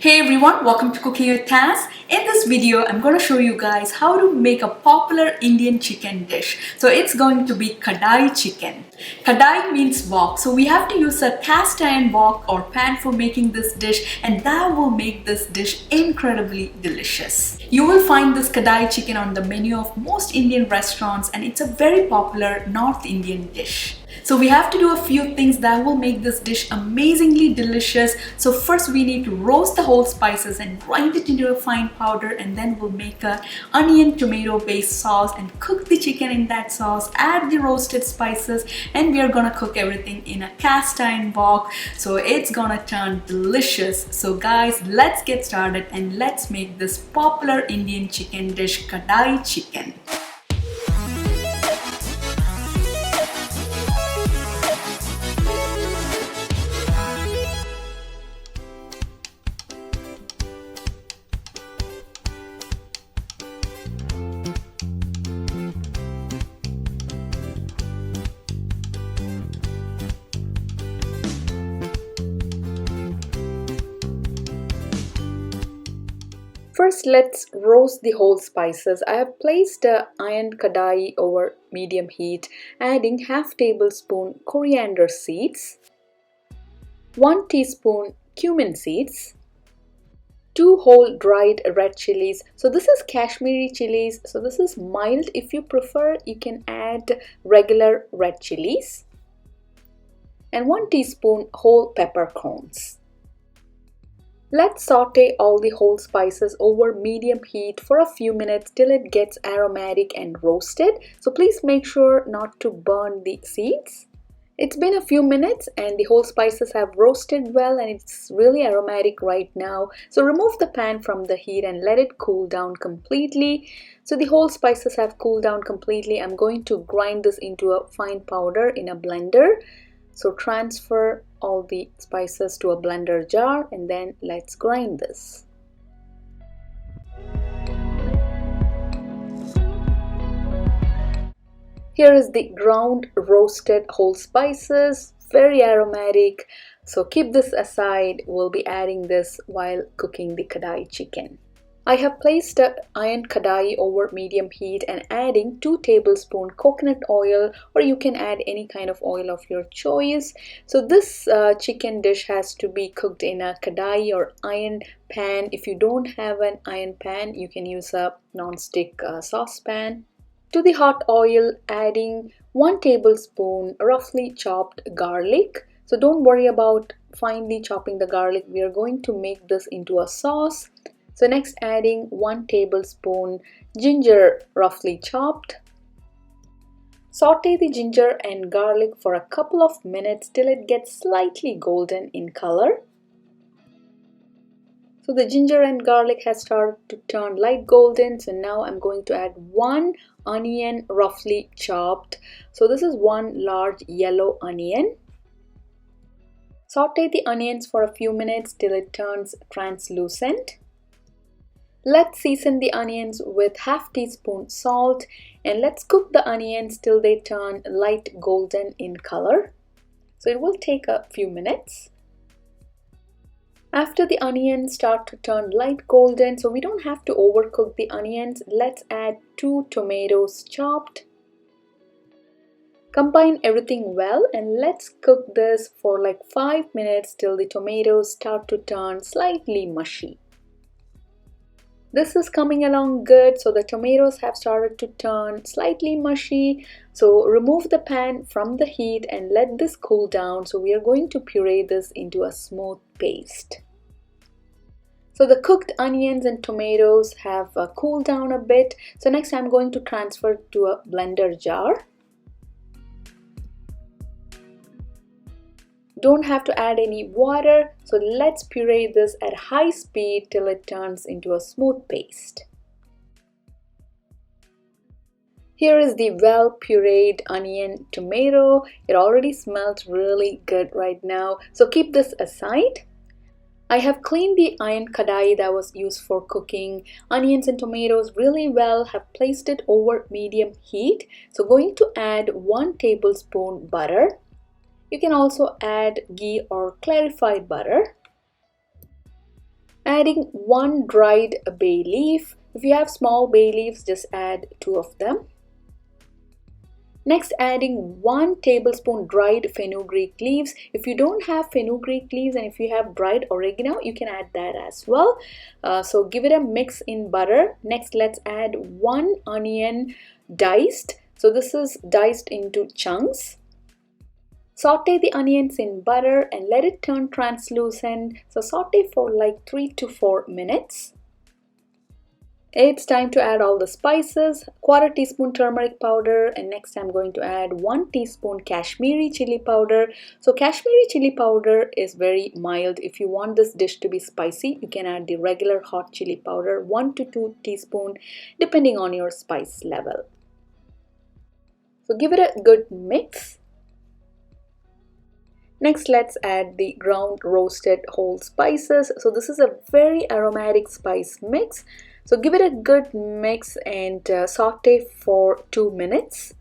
Hey everyone, welcome to Cooking with Taz. In this video, I'm going to show you guys how to make a popular Indian chicken dish. So it's going to be Kadai chicken. Kadai means wok. So we have to use a cast iron wok or pan for making this dish, and that will make this dish incredibly delicious. You will find this Kadai chicken on the menu of most Indian restaurants, and it's a very popular North Indian dish. So we have to do a few things that will make this dish amazingly delicious. So first we need to roast the whole spices and grind it into a fine powder, and then we'll make a onion tomato based sauce and cook the chicken in that sauce, add the roasted spices, and we are gonna cook everything in a cast iron wok. So it's gonna turn delicious. So guys, let's get started and let's make this popular Indian chicken dish, Kadai chicken. First, let's roast the whole spices. I have placed a iron kadai over medium heat, adding half tablespoon coriander seeds, 1 teaspoon cumin seeds, 2 whole dried red chilies. So this is Kashmiri chilies. So this is mild. If you prefer, you can add regular red chilies, and 1 teaspoon whole peppercorns. Let's saute all the whole spices over medium heat for a few minutes till it gets aromatic and roasted. So please make sure not to burn the seeds. It's been a few minutes and the whole spices have roasted well, and it's really aromatic right now. So remove the pan from the heat and let it cool down completely. So the whole spices have cooled down completely. I'm going to grind this into a fine powder in a blender. So transfer all the spices to a blender jar and then let's grind this. Here is the ground roasted whole spices, very aromatic. So keep this aside. We'll be adding this while cooking the Kadai chicken. I have placed an iron kadai over medium heat and adding 2 tablespoons coconut oil, or you can add any kind of oil of your choice. So this chicken dish has to be cooked in a kadai or iron pan. If you don't have an iron pan, you can use a non-stick saucepan. To the hot oil, adding 1 tablespoon roughly chopped garlic. So don't worry about finely chopping the garlic. We are going to make this into a sauce. So next, adding 1 tablespoon ginger roughly chopped. Saute the ginger and garlic for a couple of minutes till it gets slightly golden in color. So the ginger and garlic has started to turn light golden. So now I'm going to add 1 onion roughly chopped. So this is 1 large yellow onion. Saute the onions for a few minutes till it turns translucent. Let's season the onions with half teaspoon salt, and let's cook the onions till they turn light golden in color. So it will take a few minutes. After the onions start to turn light golden, so we don't have to overcook the onions, let's add 2 tomatoes chopped. Combine everything well and let's cook this for like 5 minutes till the tomatoes start to turn slightly mushy. This is coming along good. So the tomatoes have started to turn slightly mushy. So remove the pan from the heat and let this cool down. So we are going to puree this into a smooth paste. So the cooked onions and tomatoes have cooled down a bit. So next I'm going to transfer to a blender jar. Don't have to add any water, so let's puree this at high speed till it turns into a smooth paste. Here is the well pureed onion tomato. It already smells really good right now, so keep this aside. I have cleaned the iron kadai that was used for cooking onions and tomatoes really well, have placed it over medium heat. So going to add 1 tablespoon butter. You can also add ghee or clarified butter. adding 1 dried bay leaf. If you have small bay leaves, just add 2 of them. Next, adding 1 tablespoon dried fenugreek leaves. If you don't have fenugreek leaves and if you have dried oregano, you can add that as well. So give it a mix in butter. Next, let's add 1 onion diced. So this is diced into chunks. Saute the onions in butter and let it turn translucent. So saute for like 3 to 4 minutes. It's time to add all the spices. 1/4 teaspoon turmeric powder, and next I'm going to add 1 teaspoon Kashmiri chili powder. So Kashmiri chili powder is very mild. If you want this dish to be spicy, you can add the regular hot chili powder, 1 to 2 teaspoon depending on your spice level. So give it a good mix. Next, let's add the ground roasted whole spices. So this is a very aromatic spice mix. So give it a good mix and saute for 2 minutes.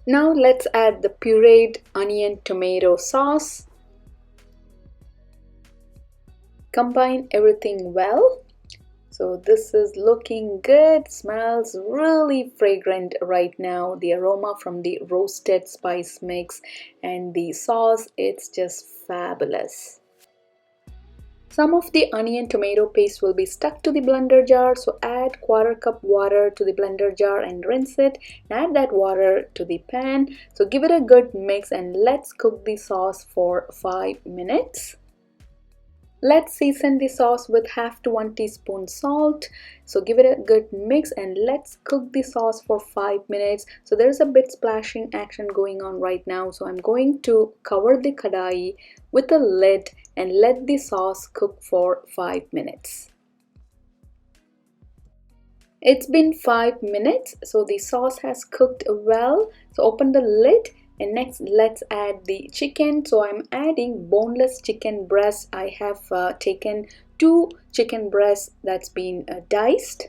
Now let's add the pureed onion tomato sauce. Combine everything well. So this is looking good, smells really fragrant right now. The aroma from the roasted spice mix and the sauce, it's just fabulous. Some of the onion tomato paste will be stuck to the blender jar, so add 1/4 cup water to the blender jar and rinse it. Add that water to the pan. So give it a good mix and let's cook the sauce for 5 minutes. Let's season the sauce with 1/2 to 1 teaspoon salt. So give it a good mix and let's cook the sauce for 5 minutes. So there's a bit splashing action going on right now. So I'm going to cover the kadai with a lid and let the sauce cook for 5 minutes. It's been 5 minutes, so the sauce has cooked well. So open the lid. And next, let's add the chicken. So I'm adding boneless chicken breast. I have taken 2 chicken breasts that's been diced.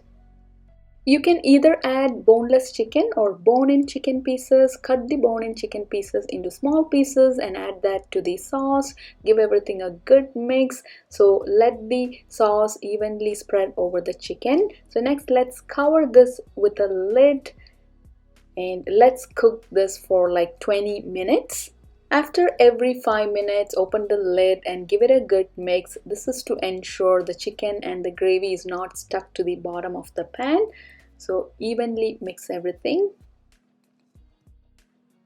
You can either add boneless chicken or bone-in chicken pieces. Cut the bone-in chicken pieces into small pieces and add that to the sauce. Give everything a good mix. So let the sauce evenly spread over the chicken. So next, let's cover this with a lid. And let's cook this for like 20 minutes. After every 5 minutes, open the lid and give it a good mix. This is to ensure the chicken and the gravy is not stuck to the bottom of the pan. So evenly mix everything.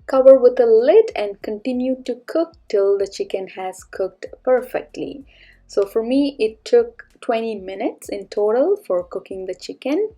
Cover with a lid and continue to cook till the chicken has cooked perfectly. So for me, it took 20 minutes in total for cooking the chicken.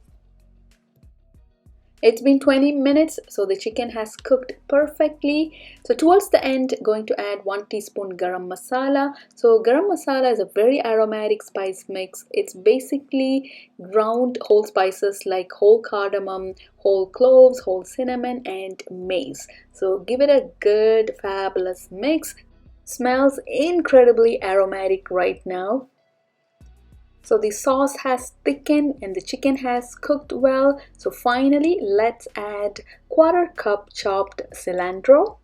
It's been 20 minutes, so the chicken has cooked perfectly. So towards the end, going to add 1 teaspoon garam masala. So garam masala is a very aromatic spice mix. It's basically ground whole spices like whole cardamom, whole cloves, whole cinnamon, and mace. So give it a good, fabulous mix. Smells incredibly aromatic right now. So the sauce has thickened and the chicken has cooked well. So finally, let's add 1/4 cup chopped cilantro.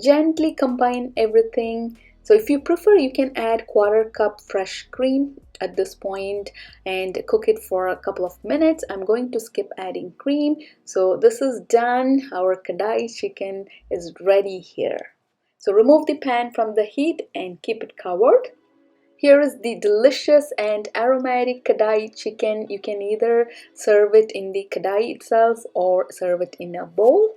Gently combine everything. So if you prefer, you can add 1/4 cup fresh cream at this point and cook it for a couple of minutes. I'm going to skip adding cream. So this is done. Our Kadai chicken is ready here. So remove the pan from the heat and keep it covered. Here is the delicious and aromatic Kadai chicken. You can either serve it in the Kadai itself or serve it in a bowl.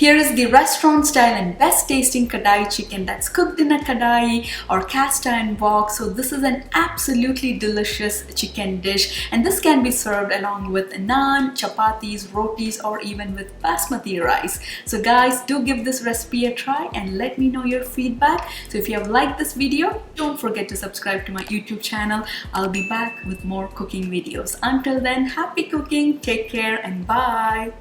Here is the restaurant style and best tasting Kadai chicken that's cooked in a Kadai or cast iron wok. So this is an absolutely delicious chicken dish, and this can be served along with naan, chapatis, rotis, or even with basmati rice. So guys, do give this recipe a try and let me know your feedback. So if you have liked this video, don't forget to subscribe to my YouTube channel. I'll be back with more cooking videos. Until then, happy cooking, take care, and bye.